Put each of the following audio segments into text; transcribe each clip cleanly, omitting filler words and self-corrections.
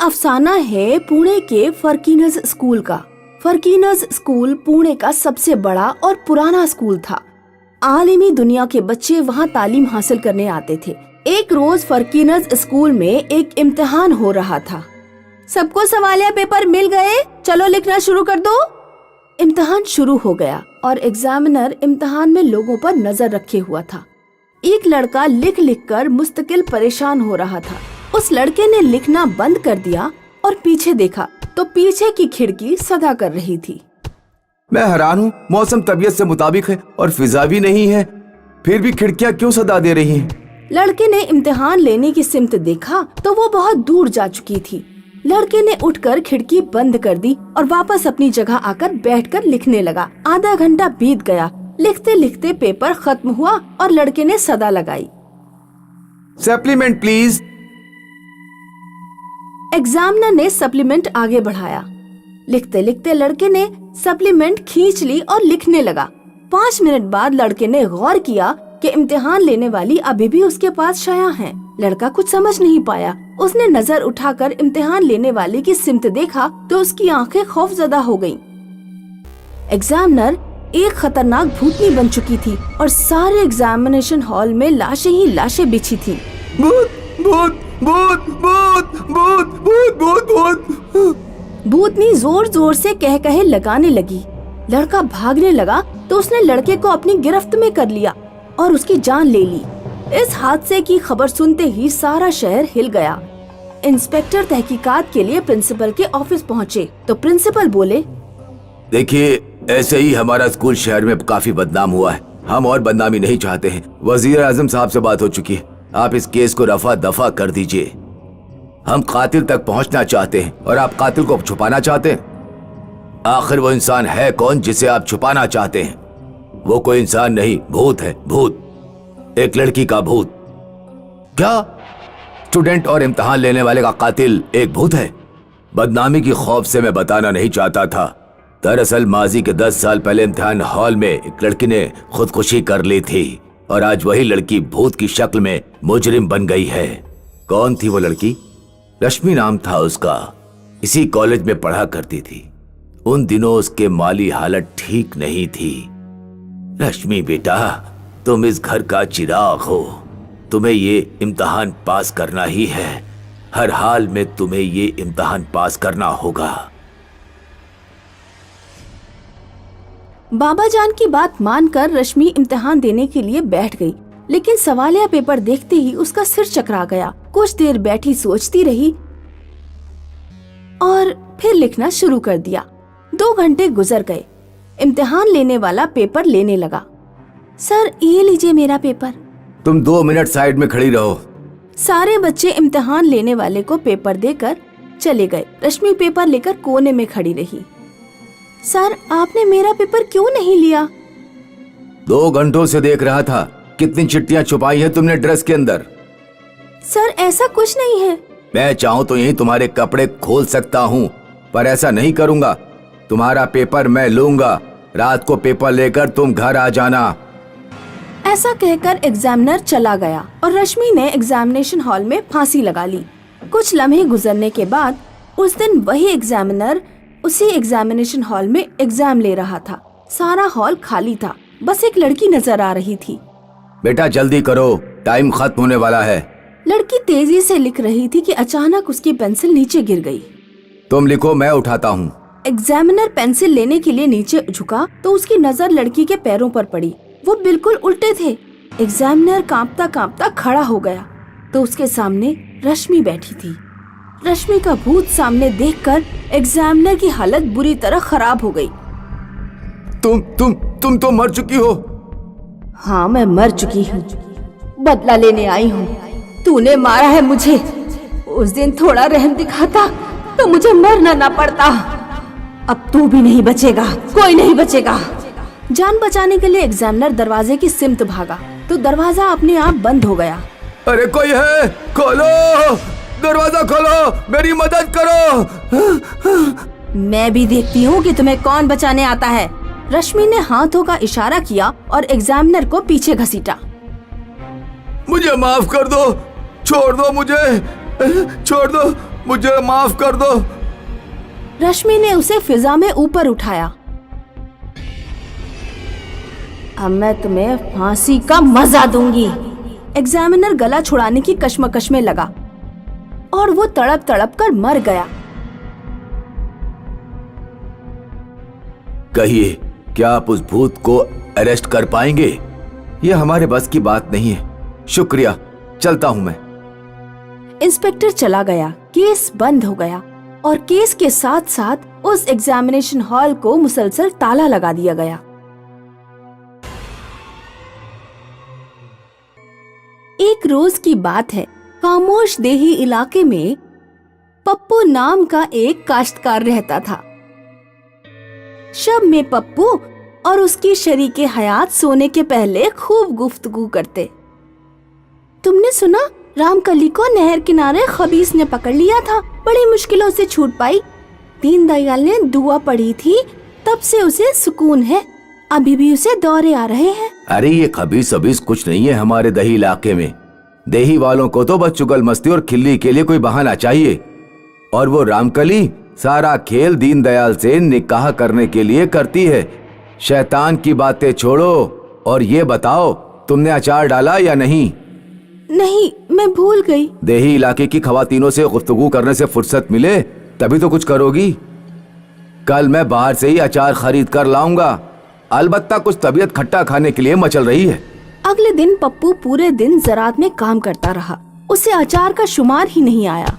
अफसाना है पुणे के फर्किनस स्कूल का। फर्किनस स्कूल पुणे का सबसे बड़ा और पुराना स्कूल था। आलिमी दुनिया के बच्चे वहाँ तालीम हासिल करने आते थे। एक रोज फर्किनस स्कूल में एक इम्तिहान हो रहा था। सबको सवालिया पेपर मिल गए, चलो लिखना शुरू कर दो। इम्तिहान शुरू हो गया और एग्जामिनर इम्तिहान में लोगों पर नजर रखे हुआ था। एक लड़का लिख लिख कर मुस्तकिल परेशान हो रहा था। उस लड़के ने लिखना बंद कर दिया और पीछे देखा तो पीछे की खिड़की सदा कर रही थी। मैं हैरान हूँ, मौसम तबीयत से मुताबिक है और फिजा भी नहीं है, फिर भी खिड़कियाँ क्यों सदा दे रही हैं? लड़के ने इम्तिहान लेने की सिमत देखा तो वो बहुत दूर जा चुकी थी। लड़के ने उठकर खिड़की बंद कर दी और वापस अपनी जगह आकर बैठकर लिखने लगा। आधा घंटा बीत गया। लिखते लिखते पेपर खत्म हुआ और लड़के ने सदा लगाई, सप्लीमेंट प्लीज। एग्जामिनर ने सप्लीमेंट आगे बढ़ाया। लिखते लिखते लड़के ने सप्लीमेंट खींच ली और लिखने लगा। 5 मिनट बाद लड़के ने गौर किया कि इम्तिहान लेने वाली अभी भी उसके पास शाया है। लड़का कुछ समझ नहीं पाया। उसने नजर उठाकर इम्तिहान लेने वाले की सिमत देखा तो उसकी आंखें खौफजदा हो गईं। एग्जामिनर एक खतरनाक भूतनी बन चुकी थी और सारे एग्जामिनेशन हॉल में लाशें ही लाशें बिछी थी। भूत भूत भूत भूत भूत भूत भूत भूत। भूतनी जोर जोर से कह कहे लगाने लगी। लड़का भागने लगा तो उसने लड़के को अपनी गिरफ्त में कर लिया और उसकी जान ले ली। इस हादसे की खबर सुनते ही सारा शहर हिल गया। इंस्पेक्टर तहकीकात के लिए प्रिंसिपल के ऑफिस पहुँचे तो प्रिंसिपल बोले, देखिए, ऐसे ही हमारा स्कूल शहर में काफी बदनाम हुआ है। हम और बदनामी नहीं चाहते हैं। वजीर आजम साहब से बात हो चुकी है, आप इस केस को रफा दफा कर दीजिए। हम कातिल तक पहुंचना चाहते हैं और आप कातिल को छुपाना चाहते हैं। आखिर वो इंसान है कौन जिसे आप छुपाना चाहते हैं? वो कोई इंसान नहीं, भूत है, भूत। एक लड़की का भूत। क्या स्टूडेंट और इम्तिहान लेने वाले का कातिल एक भूत है? बदनामी की खौफ से मैं बताना नहीं चाहता था। दरअसल माजी के 10 साल पहले इम्तिहान हॉल में एक लड़की ने खुदकुशी कर ली थी और आज वही लड़की भूत की शक्ल में मुजरिम बन गई है। कौन थी वो लड़की? रश्मि नाम था उसका। इसी कॉलेज में पढ़ा करती थी। उन दिनों उसके माली हालत ठीक नहीं थी। रश्मि बेटा, तुम इस घर का चिराग हो। तुम्हें ये इम्तिहान पास करना ही है। हर हाल में तुम्हें ये इम्तिहान पास करना होगा। बाबा जान की बात मानकर रश्मि इम्तिहान देने के लिए बैठ गई, लेकिन सवालिया पेपर देखते ही उसका सिर चकरा गया। कुछ देर बैठी सोचती रही और फिर लिखना शुरू कर दिया। 2 घंटे गुजर गए। इम्तिहान लेने वाला पेपर लेने लगा। सर, ये लीजिए मेरा पेपर। तुम 2 मिनट साइड में खड़ी रहो। सारे बच्चे इम्तिहान लेने वाले को पेपर देकर चले गए। रश्मि पेपर लेकर कोने में खड़ी रही। सर, आपने मेरा पेपर क्यों नहीं लिया? 2 घंटों से देख रहा था। कितनी चिट्ठियां छुपाई है तुमने ड्रेस के अंदर? सर, ऐसा कुछ नहीं है। मैं चाहूँ तो यही तुम्हारे कपड़े खोल सकता हूँ, पर ऐसा नहीं करूँगा। तुम्हारा पेपर मैं लूंगा। रात को पेपर लेकर तुम घर आ जाना। ऐसा कहकर एग्जामिनर चला गया और रश्मि ने एग्जामिनेशन हॉल में फांसी लगा ली। कुछ लम्हे गुजरने के बाद उस दिन वही एग्जामिनर उसी एग्जामिनेशन हॉल में एग्जाम ले रहा था। सारा हॉल खाली था, बस एक लड़की नजर आ रही थी। बेटा जल्दी करो, टाइम खत्म होने वाला है। लड़की तेजी से लिख रही थी कि अचानक उसकी पेंसिल नीचे गिर गई। तुम लिखो, मैं उठाता हूँ। एग्जामिनर पेंसिल लेने के लिए नीचे झुका तो उसकी नजर लड़की के पैरों पर पड़ी। वो बिल्कुल उल्टे थे। एग्जामिनर कांपता कांपता खड़ा हो गया तो उसके सामने रश्मि बैठी थी। रश्मि का भूत सामने देखकर एग्जामिनर की हालत बुरी तरह खराब हो गई। तुम तो मर चुकी हो। हाँ, मैं मर चुकी हूँ। बदला लेने आई हूँ। तूने मारा है मुझे। उस दिन थोड़ा रहम दिखाता तो मुझे मरना ना पड़ता। अब तू भी नहीं बचेगा, कोई नहीं बचेगा। जान बचाने के लिए एग्जामिनर दरवाजे की सिमत भागा तो दरवाजा अपने आप बंद हो गया। अरे कोई है, खोलो, दरवाजा खोलो, मेरी मदद करो। मैं भी देखती हूँ कि तुम्हें कौन बचाने आता है। रश्मि ने हाथों का इशारा किया और एग्जामिनर को पीछे घसीटा। मुझे माफ कर दो, छोड़ दो मुझे, छोड़ दो। मुझे माफ कर दो। रश्मि ने उसे फिजा में ऊपर उठाया। अब मैं तुम्हें फांसी का मजा दूंगी। एग्जामिनर गला छुड़ाने की कश्मकश में लगा और वो तड़प तड़प कर मर गया। कहिए, क्या आप उस भूत को अरेस्ट कर पाएंगे? ये हमारे बस की बात नहीं है। शुक्रिया, चलता हूं मैं। इंस्पेक्टर चला गया। केस बंद हो गया और केस के साथ साथ उस एग्जामिनेशन हॉल को मुसलसल ताला लगा दिया गया। एक रोज की बात है, खामोश देही इलाके में पप्पू नाम का एक काश्तकार रहता था। शब में पप्पू और उसकी शरीके हयात सोने के पहले खूब गुफ्तगू करते। तुमने सुना, रामकली को नहर किनारे खबीस ने पकड़ लिया था, बड़ी मुश्किलों से छूट पाई। दीनदयाल ने दुआ पढ़ी थी, तब से उसे सुकून है। अभी भी उसे दौरे आ रहे हैं। अरे ये खबीस अबीस कुछ नहीं है हमारे दही इलाके में। देही वालों को तो बस चुगल मस्ती और खिल्ली के लिए कोई बहाना चाहिए। और वो रामकली सारा खेल दीनदयाल से निकाह करने के लिए करती है। शैतान की बातें छोड़ो और ये बताओ, तुमने अचार डाला या नहीं? नहीं, मैं भूल गई। देही इलाके की खवातीनों से गुफ्तगू करने से फुर्सत मिले तभी तो कुछ करोगी। कल मैं बाहर से ही अचार खरीद कर लाऊंगा। अलबत्ता कुछ तबीयत खट्टा खाने के लिए मचल रही है। अगले दिन पप्पू पूरे दिन ज़रात में काम करता रहा। उसे अचार का शुमार ही नहीं आया।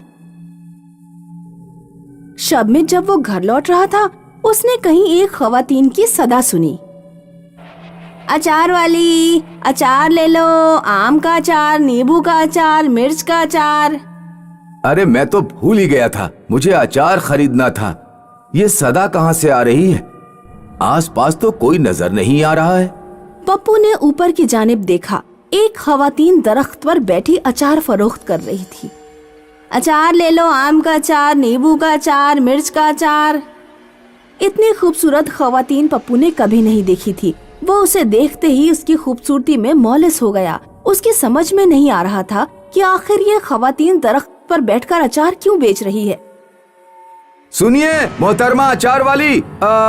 शब में जब वो घर लौट रहा था, उसने कहीं एक खवातीन की सदा सुनी। अचार वाली, अचार ले लो, आम का अचार, नींबू का अचार, मिर्च का अचार। अरे मैं तो भूल ही गया था, मुझे अचार खरीदना था। ये सदा कहाँ से आ रही है? आसपास तो कोई नजर नहीं आ रहा है। पप्पू ने ऊपर की जानिब देखा। एक खवातीन दरख्त पर बैठी अचार फरोख्त कर रही थी। अचार ले लो, आम का अचार, नींबू का अचार, मिर्च का अचार। इतनी खूबसूरत खवातीन पप्पू ने कभी नहीं देखी थी। वो उसे देखते ही उसकी खूबसूरती में मौलिस हो गया। उसकी समझ में नहीं आ रहा था कि आखिर ये खवातीन दरख्त पर बैठकर अचार क्यों बेच रही है। सुनिए मोहतरमा अचार वाली,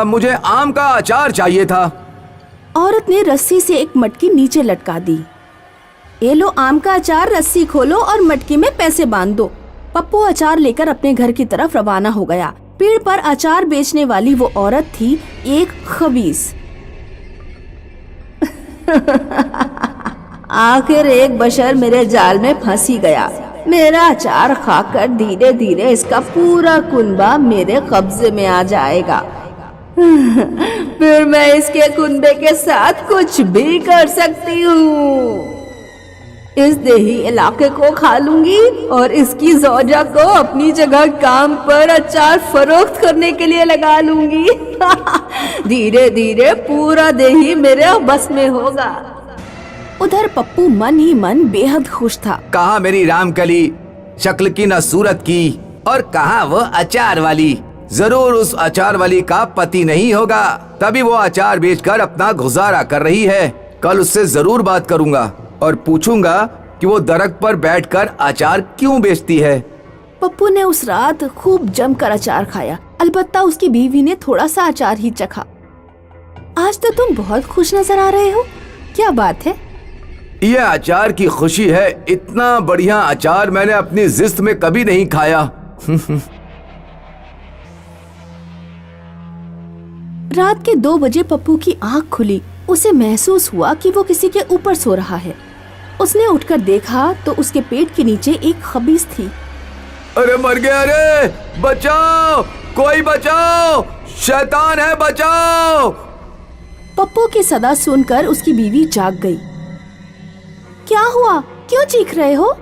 मुझे आम का अचार चाहिए था। औरत ने रस्सी से एक मटकी नीचे लटका दी। ये लो आम का अचार, रस्सी खोलो और मटकी में पैसे बांध दो। पप्पू अचार लेकर अपने घर की तरफ रवाना हो गया। पेड़ पर अचार बेचने वाली वो औरत थी एक खबीस। आखिर एक बशर मेरे जाल में फंसी गया। मेरा अचार खाकर धीरे धीरे इसका पूरा कुनबा मेरे कब्जे में आ जाएगा। फिर मैं इसके कुनबे के साथ कुछ भी कर सकती हूँ। इस देही इलाके को खा लूंगी और इसकी जौजा को अपनी जगह काम पर अचार फरोख्त करने के लिए लगा लूंगी। धीरे धीरे पूरा देही मेरे बस में होगा। उधर पप्पू मन ही मन बेहद खुश था। कहाँ मेरी रामकली, शक्ल की न सूरत की, और कहाँ वो अचार वाली। जरूर उस अचार वाली का पति नहीं होगा, तभी वो अचार बेचकर अपना गुजारा कर रही है। कल उससे जरूर बात करूंगा और पूछूंगा कि वो दरख्त पर बैठकर अचार क्यों बेचती है। पप्पू ने उस रात खूब जमकर अचार खाया। अलबत्ता उसकी बीवी ने थोड़ा सा अचार ही चखा। आज तो तुम बहुत खुश नजर आ रहे हो, क्या बात है? ये अचार की खुशी है। इतना बढ़िया अचार मैंने अपनी जिस्त में कभी नहीं खाया। रात के 2 बजे पप्पू की आंख खुली। उसे महसूस हुआ कि वो किसी के ऊपर सो रहा है। उसने उठकर देखा तो उसके पेट के नीचे एक खबीस थी। अरे मर गया, अरे बचाओ, कोई बचाओ, शैतान है, बचाओ। पप्पू की सदा सुनकर उसकी बीवी जाग गई। क्या हुआ, क्यों चीख रहे हो?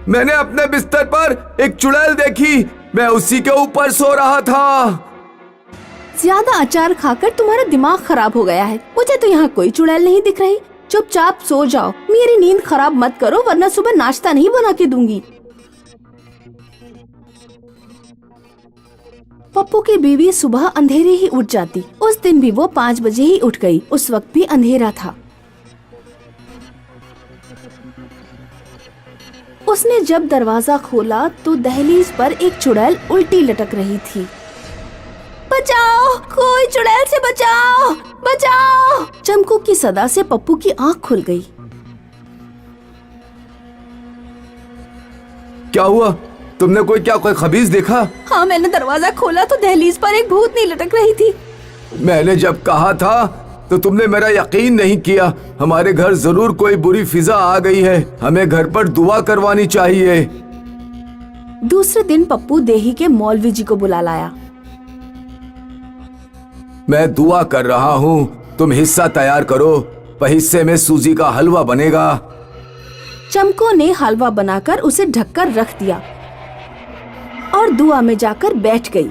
मैंने अपने बिस्तर पर एक चुड़ैल देखी, मैं उसी के ऊपर सो रहा था। ज्यादा अचार खाकर तुम्हारा दिमाग खराब हो गया है। मुझे तो यहाँ कोई चुड़ैल नहीं दिख रही। चुपचाप सो जाओ, मेरी नींद खराब मत करो, वरना सुबह नाश्ता नहीं बना के दूंगी। पप्पू की बीवी सुबह अंधेरे ही उठ जाती। उस दिन भी वो 5 बजे ही उठ गई। उस वक्त भी अंधेरा था। उसने जब दरवाजा खोला तो दहलीज पर एक चुड़ैल उल्टी लटक रही थी। बचाओ, कोई चुड़ैल से बचाओ, बचाओ! चमकू की सदा से पप्पू की आंख खुल गई। क्या हुआ? तुमने कोई खबीज देखा? हाँ, मैंने दरवाजा खोला तो दहलीज पर एक भूतनी लटक रही थी। मैंने जब कहा था तो तुमने मेरा यकीन नहीं किया। हमारे घर जरूर कोई बुरी फिजा आ गई है। हमें घर पर दुआ करवानी चाहिए। दूसरे दिन पप्पू देही के मौलवी जी को बुला लाया। मैं दुआ कर रहा हूँ, तुम हिस्सा तैयार करो, हिस्से में सूजी का हलवा बनेगा। चमको ने हलवा बनाकर उसे ढककर रख दिया और दुआ में जाकर बैठ गई।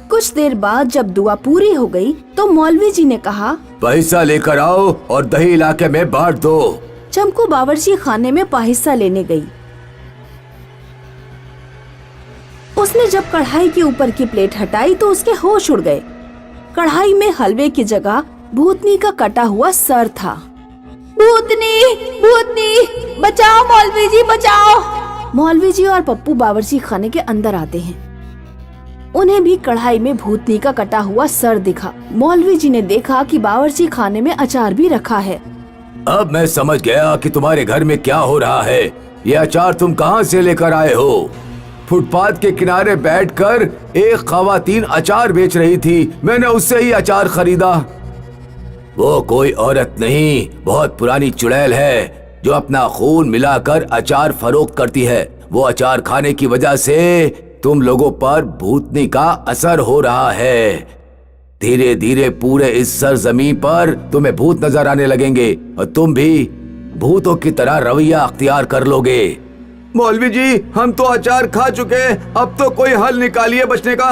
कुछ देर बाद जब दुआ पूरी हो गई तो मौलवी जी ने कहा, पैसा लेकर आओ और दही इलाके में बांट दो। चमको बावर्ची खाने में पाहिस्सा लेने गई। उसने जब कढ़ाई के ऊपर की प्लेट हटाई तो उसके होश उड़ गए। कढ़ाई में हलवे की जगह भूतनी का कटा हुआ सर था। भूतनी, भूतनी, बचाओ मौलवी जी, बचाओ! मौलवी जी और पप्पू बावर्ची खाने के अंदर आते हैं। उन्हें भी कढ़ाई में भूतनी का कटा हुआ सर दिखा। मौलवी जी ने देखा कि बावर्ची खाने में अचार भी रखा है। अब मैं समझ गया कि तुम्हारे घर में क्या हो रहा है। ये अचार तुम कहाँ से लेकर आए हो? फुटपाथ के किनारे बैठकर एक खवातीन अचार बेच रही थी, मैंने उससे ही अचार खरीदा। वो कोई औरत नहीं, बहुत पुरानी चुड़ैल है जो अपना खून मिलाकर अचार फरोख्त करती है। वो अचार खाने की वजह से तुम लोगों पर भूतनी का असर हो रहा है। धीरे धीरे पूरे इस सरजमीन पर तुम्हें भूत नजर आने लगेंगे और तुम भी भूतों की तरह रवैया अख्तियार कर लोगे। मौलवी जी, हम तो अचार खा चुके, अब तो कोई हल निकालिए बचने का।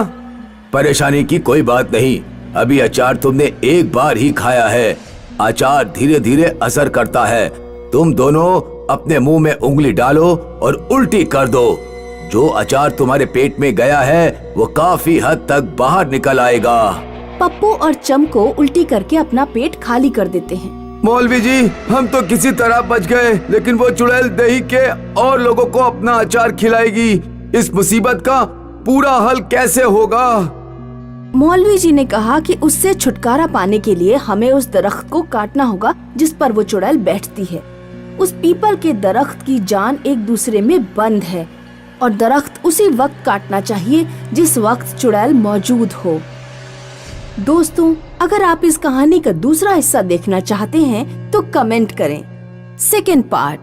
परेशानी की कोई बात नहीं, अभी अचार तुमने एक बार ही खाया है। अचार धीरे धीरे असर करता है। तुम दोनों अपने मुंह में उंगली डालो और उल्टी कर दो। जो अचार तुम्हारे पेट में गया है वो काफी हद तक बाहर निकल आएगा। पप्पू और चमको उल्टी करके अपना पेट खाली कर देते हैं। मौलवी जी, हम तो किसी तरह बच गए, लेकिन वो चुड़ैल दही के और लोगों को अपना अचार खिलाएगी। इस मुसीबत का पूरा हल कैसे होगा? मौलवी जी ने कहा कि उससे छुटकारा पाने के लिए हमें उस दरख्त को काटना होगा जिस पर वो चुड़ैल बैठती है। उस पीपल के दरख्त की जान एक दूसरे में बंद है और दरख्त उसी वक्त काटना चाहिए जिस वक्त चुड़ैल मौजूद हो। दोस्तों, अगर आप इस कहानी का दूसरा हिस्सा देखना चाहते हैं तो कमेंट करें। Second part.